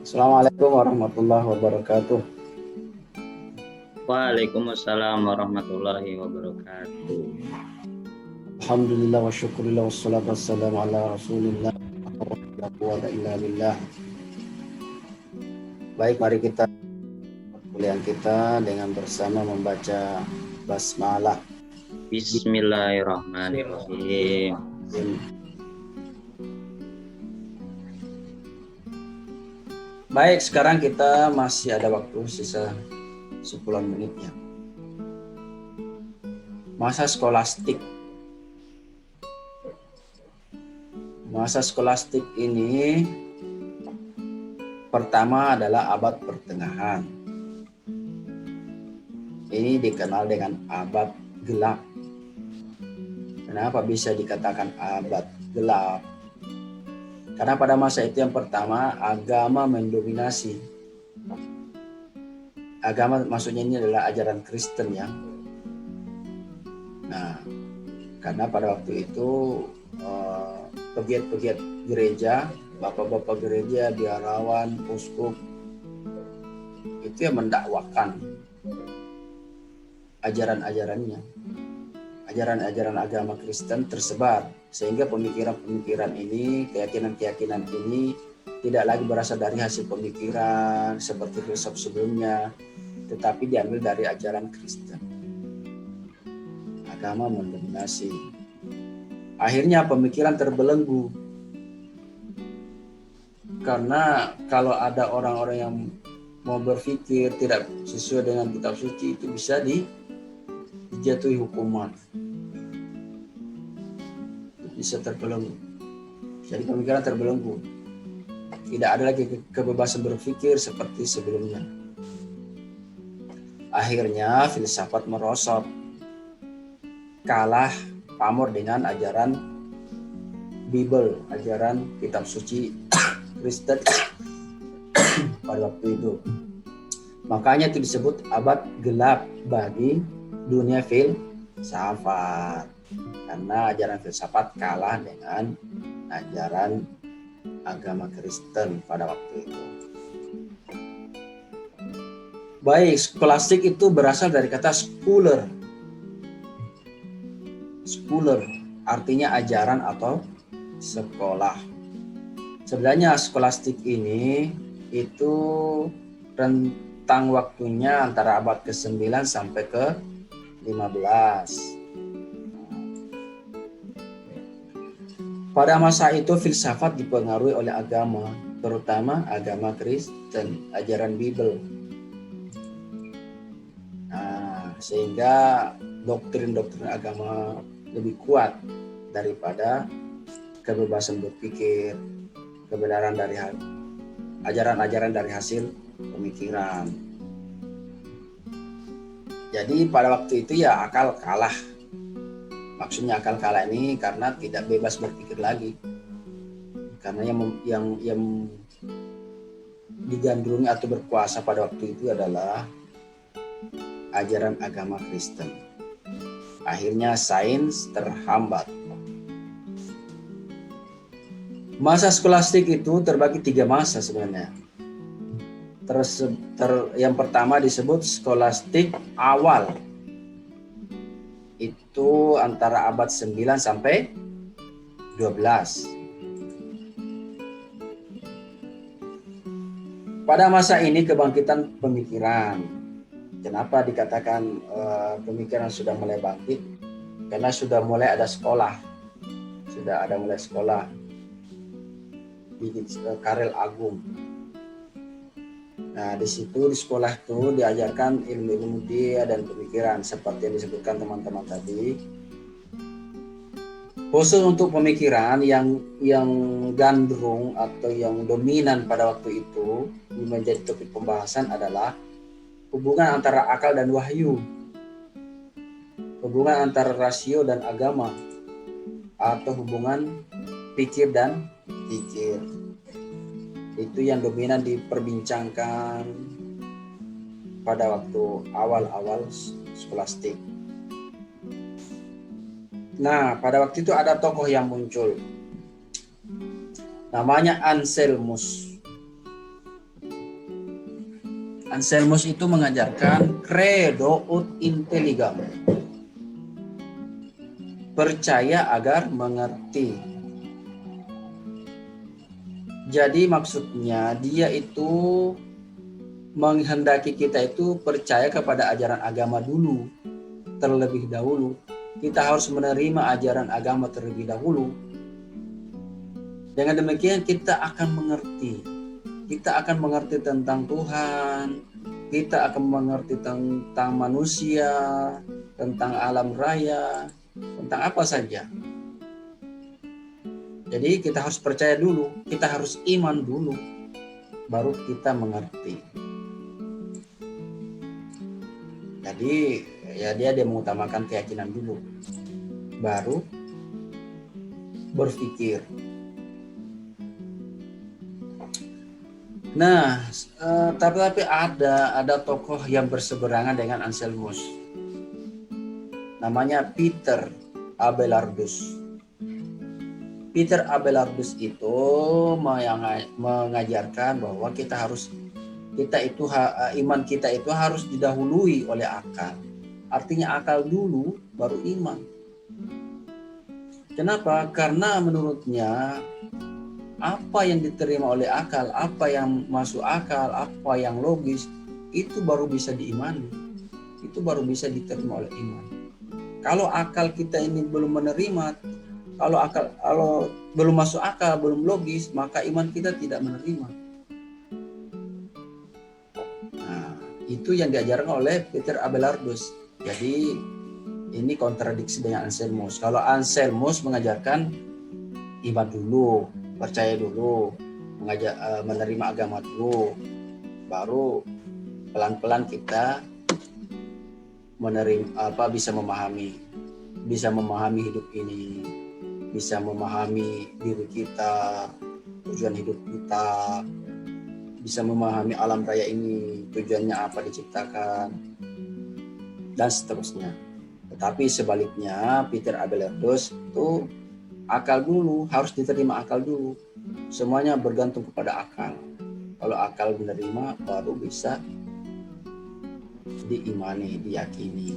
Assalamualaikum warahmatullahi wabarakatuh. Waalaikumsalam warahmatullahi wabarakatuh. Alhamdulillah wa syukurillah wassalatu wassalamu ala rasulillah la quwwata illa billah. Baik, mari kita kuliah kita dengan bersama membaca basmalah. Bismillahirrahmanirrahim. Baik, sekarang kita masih ada waktu sisa 10 menitnya. Masa skolastik. Masa skolastik ini pertama adalah abad pertengahan. Ini dikenal dengan abad gelap. Kenapa bisa dikatakan abad gelap? Karena pada masa itu yang pertama agama mendominasi. Agama maksudnya ini adalah ajaran Kristen ya. Nah, karena pada waktu itu pegiat-pegiat gereja, bapak-bapak gereja, biarawan, uskup itu yang mendakwakan ajaran-ajarannya. Ajaran-ajaran agama Kristen tersebar sehingga pemikiran-pemikiran ini, keyakinan-keyakinan ini tidak lagi berasal dari hasil pemikiran seperti filsuf sebelumnya, tetapi diambil dari ajaran Kristen. Agama mendominasi. Akhirnya pemikiran terbelenggu. Karena kalau ada orang-orang yang mau berpikir tidak sesuai dengan kitab suci itu bisa dijatuhi hukuman. Bisa terbelenggu. Jadi pemikiran terbelenggu. Tidak ada lagi kebebasan berpikir seperti sebelumnya. Akhirnya filsafat merosot. Kalah pamor dengan ajaran Bible, ajaran kitab suci Kristen pada waktu itu. Makanya itu disebut abad gelap bagi dunia filsafat. Karena ajaran filsafat kalah dengan ajaran agama Kristen pada waktu itu. Baik, skolastik itu berasal dari kata schooler. Schooler artinya ajaran atau sekolah. Sebenarnya skolastik ini itu rentang waktunya antara abad ke-9 sampai ke-15. Pada masa itu filsafat dipengaruhi oleh agama, terutama agama Kristen, ajaran Bible. Nah, sehingga doktrin-doktrin agama lebih kuat daripada kebebasan berpikir, kebenaran dari ajaran-ajaran dari hasil pemikiran. Jadi pada waktu itu ya akal kalah. Maksudnya akal kalah ini karena tidak bebas berpikir lagi. Karena yang digandrungi atau berkuasa pada waktu itu adalah ajaran agama Kristen. Akhirnya sains terhambat. Masa skolastik itu terbagi 3 masa sebenarnya. Yang pertama disebut skolastik awal. Itu antara abad 9 sampai 12. Pada masa ini kebangkitan pemikiran. Kenapa dikatakan pemikiran sudah mulai bangkit? Karena sudah mulai ada sekolah. Sudah ada mulai sekolah di Karel Agung. Nah, di situ di sekolah itu diajarkan ilmu-ilmu dia dan pemikiran seperti yang disebutkan teman-teman tadi. Khusus untuk pemikiran yang gandrung atau yang dominan pada waktu itu menjadi topik pembahasan adalah hubungan antara akal dan wahyu, hubungan antara rasio dan agama, atau hubungan pikir dan pikir. Itu yang dominan diperbincangkan pada waktu awal-awal skolastik. Nah, pada waktu itu ada tokoh yang muncul. Namanya Anselmus. Anselmus itu mengajarkan credo ut intelligam. Percaya agar mengerti. Jadi maksudnya dia itu menghendaki kita itu percaya kepada ajaran agama dulu, terlebih dahulu. Kita harus menerima ajaran agama terlebih dahulu. Dengan demikian kita akan mengerti. Kita akan mengerti tentang Tuhan, kita akan mengerti tentang manusia, tentang alam raya, tentang apa saja. Jadi kita harus percaya dulu, kita harus iman dulu, baru kita mengerti. Jadi ya dia mengutamakan keyakinan dulu, baru berpikir. Nah, tapi ada tokoh yang berseberangan dengan Anselmus. Namanya Peter Abelardus. Peter Abelardus itu mengajarkan bahwa iman kita itu harus didahului oleh akal. Artinya akal dulu baru iman. Kenapa? Karena menurutnya apa yang diterima oleh akal, apa yang masuk akal, apa yang logis, itu baru bisa diimani. Itu baru bisa diterima oleh iman. Kalau akal kita ini belum menerima, kalau belum masuk akal, belum logis, maka iman kita tidak menerima. Nah, itu yang diajarkan oleh Peter Abelardus. Jadi ini kontradiksi dengan Anselmus. Kalau Anselmus mengajarkan iman dulu, percaya dulu, menerima agama dulu, baru pelan-pelan kita bisa memahami hidup ini, bisa memahami diri kita, tujuan hidup kita, bisa memahami alam raya ini, tujuannya apa diciptakan, dan seterusnya. Tetapi sebaliknya Peter Abelardus itu akal dulu, harus diterima akal dulu. Semuanya bergantung kepada akal. Kalau akal menerima, baru bisa diimani, diyakini.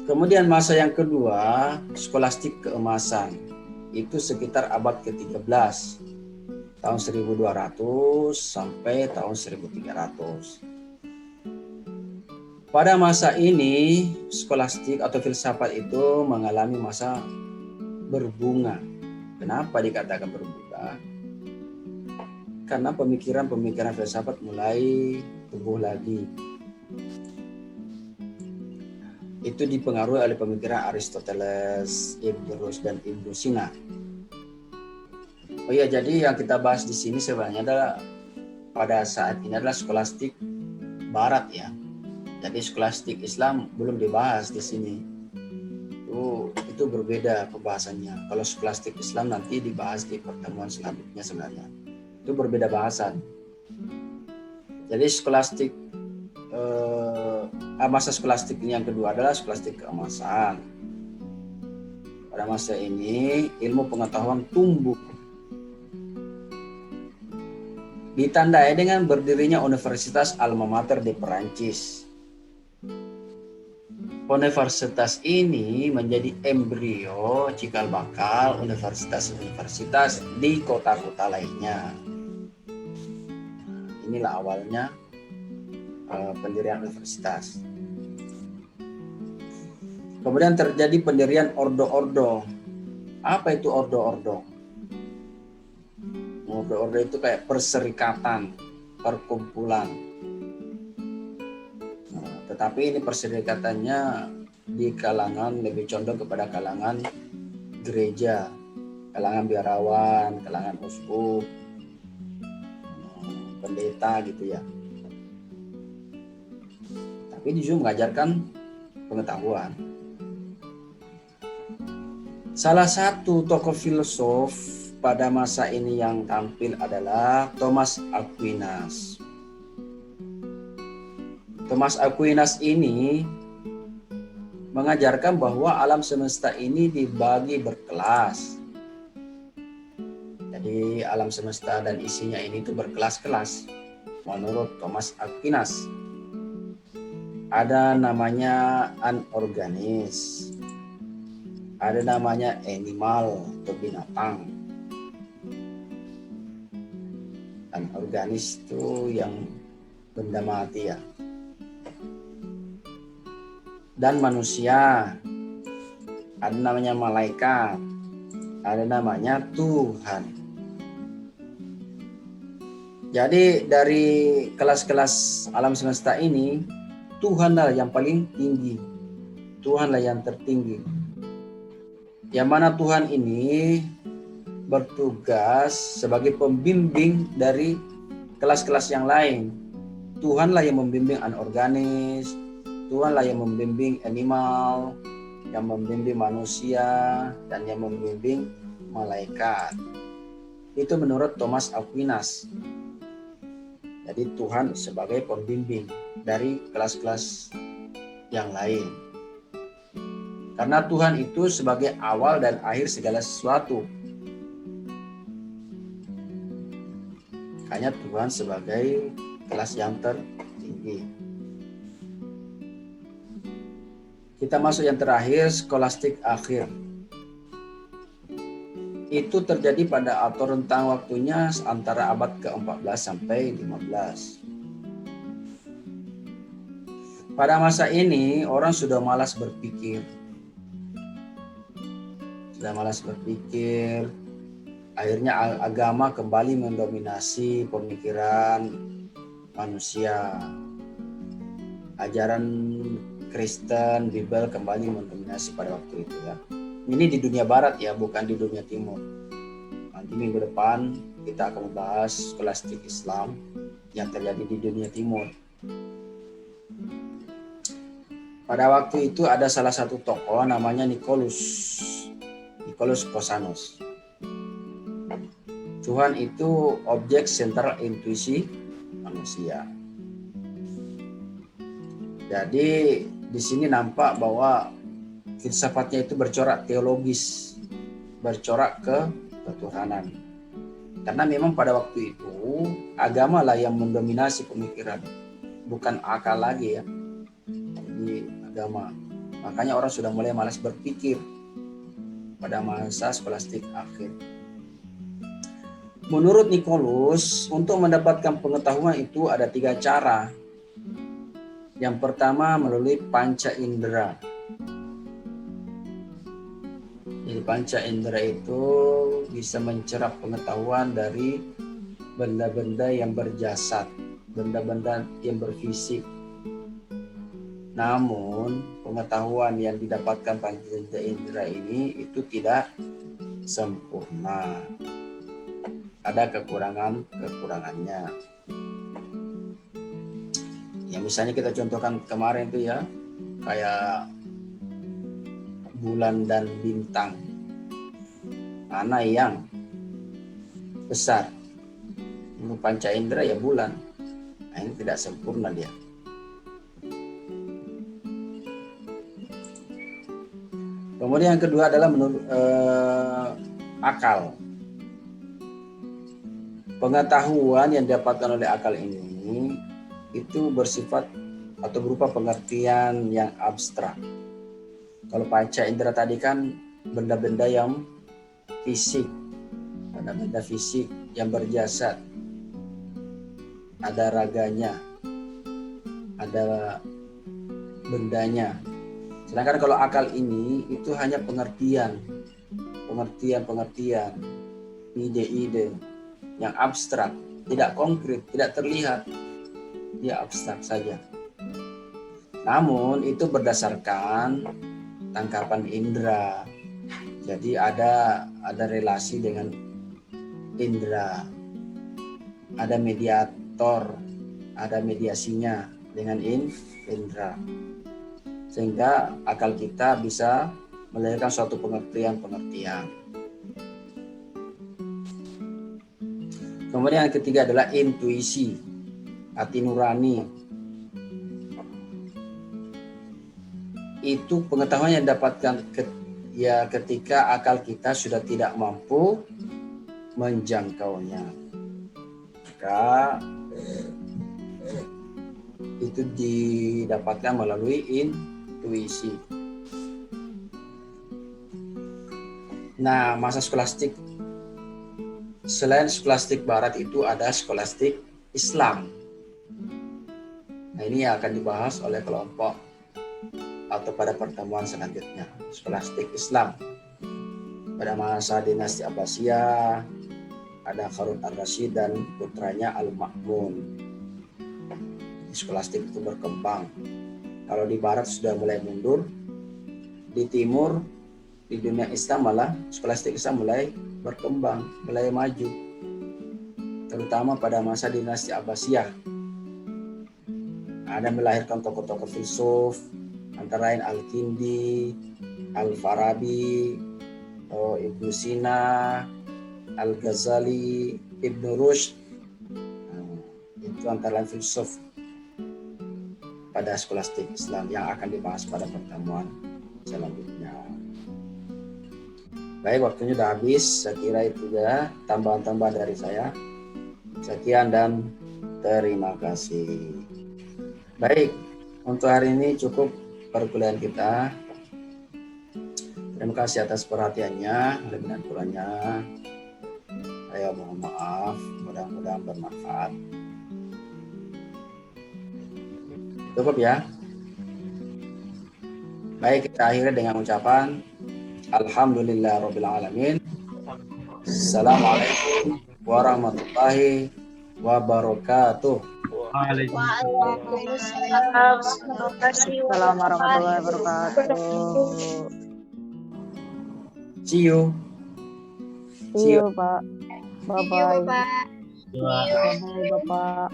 Kemudian masa yang kedua, skolastik keemasan. Itu sekitar abad ke-13. Tahun 1200 sampai tahun 1300. Pada masa ini, skolastik atau filsafat itu mengalami masa berbunga. Kenapa dikatakan berbunga? Karena pemikiran-pemikiran filsafat mulai tumbuh lagi. Itu dipengaruhi oleh pemikiran Aristoteles, Ibn Rushd, dan Ibn Sina. Oh iya, jadi yang kita bahas di sini sebenarnya adalah pada saat ini adalah skolastik Barat ya. Jadi skolastik Islam belum dibahas di sini. Itu berbeda pembahasannya. Kalau skolastik Islam nanti dibahas di pertemuan selanjutnya sebenarnya. Itu berbeda bahasan. Jadi skolastik masa skolastik ini yang kedua adalah skolastik keemasan. Pada masa ini ilmu pengetahuan tumbuh. Ditandai dengan berdirinya Universitas Alma Mater di Perancis. Universitas ini menjadi embrio cikal bakal universitas-universitas di kota-kota lainnya. Inilah awalnya pendirian universitas. Kemudian terjadi pendirian ordo-ordo. Apa itu ordo-ordo? Ordo-ordo itu kayak perserikatan, perkumpulan. Tetapi ini perserikatannya di kalangan lebih condong kepada kalangan gereja, kalangan biarawan, kalangan uskup, pendeta gitu ya. Tapi justru mengajarkan pengetahuan. Salah satu tokoh filosof pada masa ini yang tampil adalah Thomas Aquinas. Thomas Aquinas ini mengajarkan bahwa alam semesta ini dibagi berkelas. Jadi alam semesta dan isinya ini itu berkelas-kelas. menurut Thomas Aquinas. Ada namanya anorganis, ada namanya animal atau binatang. Anorganis itu yang benda mati ya. Dan manusia, ada namanya malaikat, ada namanya Tuhan. Jadi dari kelas-kelas alam semesta ini, Tuhanlah yang paling tinggi. Tuhanlah yang tertinggi. Yang mana Tuhan ini bertugas sebagai pembimbing dari kelas-kelas yang lain. Tuhanlah yang membimbing anorganis, Tuhanlah yang membimbing animal, yang membimbing manusia, dan yang membimbing malaikat. Itu menurut Thomas Aquinas. Jadi Tuhan sebagai pembimbing dari kelas-kelas yang lain. Karena Tuhan itu sebagai awal dan akhir segala sesuatu. Makanya Tuhan sebagai kelas yang tertinggi. Kita masuk yang terakhir, skolastik akhir. Itu terjadi pada atau rentang waktunya antara abad ke-14 sampai 15. Pada masa ini orang sudah malas berpikir. Akhirnya agama kembali mendominasi pemikiran manusia. Ajaran Kristen, Bible kembali mendominasi pada waktu itu ya. Ini di dunia barat ya, bukan di dunia timur. Nanti minggu depan kita akan membahas skolastik Islam yang terjadi di dunia timur. Pada waktu itu ada salah satu tokoh namanya Nicholas Kosanos. Tuhan itu objek sentral intuisi manusia. Jadi di sini nampak bahwa filsafatnya itu bercorak teologis, bercorak ke ketuhanan. Karena memang pada waktu itu agama lah yang mendominasi pemikiran, bukan akal lagi ya. Di agama. Makanya orang sudah mulai malas berpikir pada masa skolastik akhir. Menurut Nicholas, untuk mendapatkan pengetahuan itu ada 3 cara. Yang pertama melalui panca indera. Jadi panca indera itu bisa mencerap pengetahuan dari benda-benda yang berjasad, benda-benda yang berfisik. Namun pengetahuan yang didapatkan panca indera ini itu tidak sempurna. Ada kekurangannya. Ya misalnya kita contohkan kemarin itu ya, kayak bulan dan bintang. Mana yang besar? Menurut panca indera ya bulan. Nah, ini tidak sempurna dia. Kemudian yang kedua adalah menurut akal. Pengetahuan yang didapatkan oleh akal ini itu bersifat atau berupa pengertian yang abstrak. Kalau panca indera tadi kan benda-benda yang fisik, benda-benda fisik yang berjasad, ada raganya, ada bendanya. Sedangkan kalau akal ini itu hanya pengertian, ide-ide yang abstrak, tidak konkret, tidak terlihat, dia abstrak saja. Namun itu berdasarkan tangkapan indera. Jadi ada relasi dengan indera. Ada mediator, ada mediasinya dengan indera. Sehingga akal kita bisa melahirkan suatu pengertian. Kemudian yang ketiga adalah intuisi, hati nurani. Itu pengetahuan yang didapatkan ketika akal kita sudah tidak mampu menjangkaunya. Maka itu didapatkan melalui intuisi. Nah, masa skolastik, selain skolastik barat itu ada skolastik Islam. Nah, ini yang akan dibahas oleh kelompok atau pada pertemuan selanjutnya, skolastik Islam. Pada masa dinasti Abbasiyah ada Harun ar-Rasyid dan putranya Al-Ma'mun. Skolastik itu berkembang. Kalau di barat sudah mulai mundur, di timur, di dunia Islam malah skolastik Islam mulai berkembang, mulai maju. Terutama pada masa dinasti Abbasiyah. Ada melahirkan tokoh-tokoh filsuf, antara lain Al-Kindi, Al-Farabi, Ibnu Sina, Al-Ghazali, Ibnu Rushd. Itu antara lain filsuf pada skolastik Islam yang akan dibahas pada pertemuan selanjutnya. Baik, waktunya sudah habis. Saya kira itu ya tambahan-tambahan dari saya. Sekian dan terima kasih. Baik, untuk hari ini cukup perkuliahan kita. Terima kasih atas perhatiannya. Lebih dan kurangnya saya mohon maaf. Mudah-mudahan bermanfaat. Cukup ya. Baik, kita akhiri dengan ucapan Alhamdulillahirrabbilalamin. Assalamualaikum warahmatullahi wabarakatuh. Waalaikumsalam warahmatullahi wabarakatuh. See you. See you, Pak. Bye-bye. Bye. Bye-bye, Bapak.